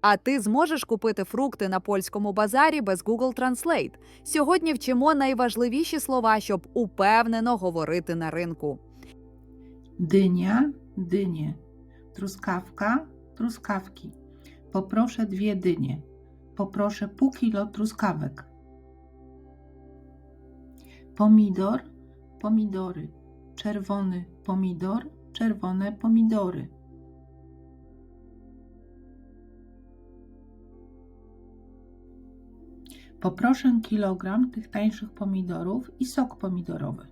А ти зможеш купити фрукти на польському базарі без Google Translate? Сьогодні вчимо найважливіші слова, щоб упевнено говорити на ринку. Dynia, dynie. Truskawka, truskawki. Poproszę 2 dynie. Poproszę pół kilo truskawek. Pomidor, pomidory. Czerwony pomidor, czerwone pomidory. Poproszę kilogram tych tańszych pomidorów i sok pomidorowy.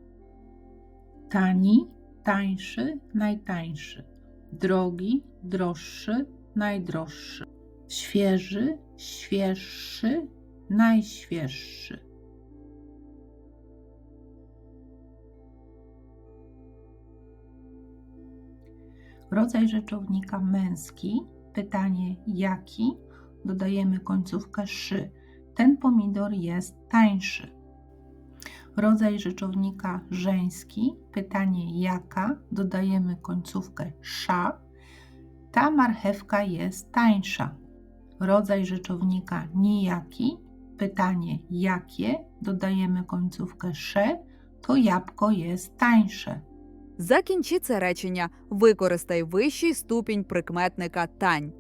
Tani, tańszy, najtańszy. Drogi, droższy, najdroższy. Świeży, świeższy, najświeższy. Rodzaj rzeczownika męski, pytanie jaki, dodajemy końcówkę szy. Ten pomidor jest tańszy. Rodzaj rzeczownika żeński, pytanie jaka, dodajemy końcówkę sza. Ta marchewka jest tańsza. Rodzaj rzeczownika nijaki, pytanie jakie, dodajemy końcówkę sze. To jabłko jest tańsze. Закінчи це речення. Використай вищий ступінь прикметника «тань».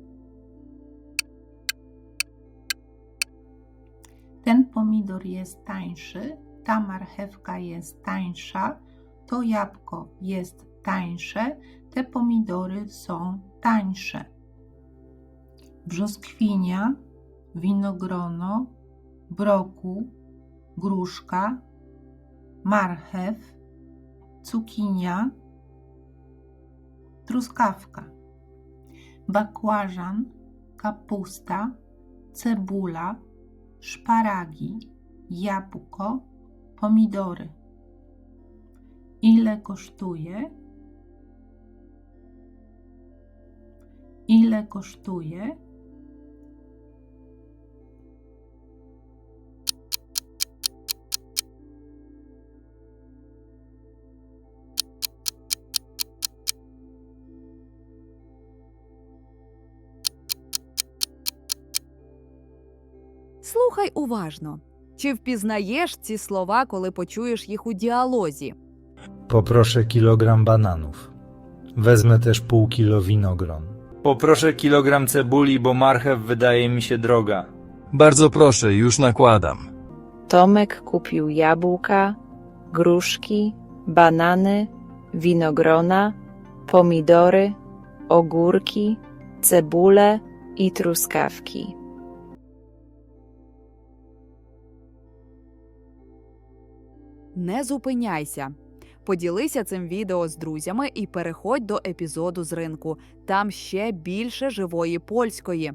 Ten pomidor jest tańszy, ta marchewka jest tańsza, to jabłko jest tańsze, te pomidory są tańsze. Brzoskwinia, winogrono, brokuł, gruszka, marchew, cukinia, truskawka. Bakłażan, kapusta, cebula, szparagi, jabłko, pomidory. Ile kosztuje? Ile kosztuje? Слухай уважно. Чи впізнаєш ці слова, коли почуєш їх у діалозі? Poproszę kilogram bananów. Wezmę też pół kilo winogron. Poproszę kilogram cebuli, bo marchew wydaje mi się droga. Bardzo proszę, już nakładam. Tomek kupił jabłka, gruszki, banany, winogrona, pomidory, ogórki, cebulę i truskawki. Не зупиняйся. Поділися цим відео з друзями і переходь до епізоду з ринку. Там ще більше живої польської.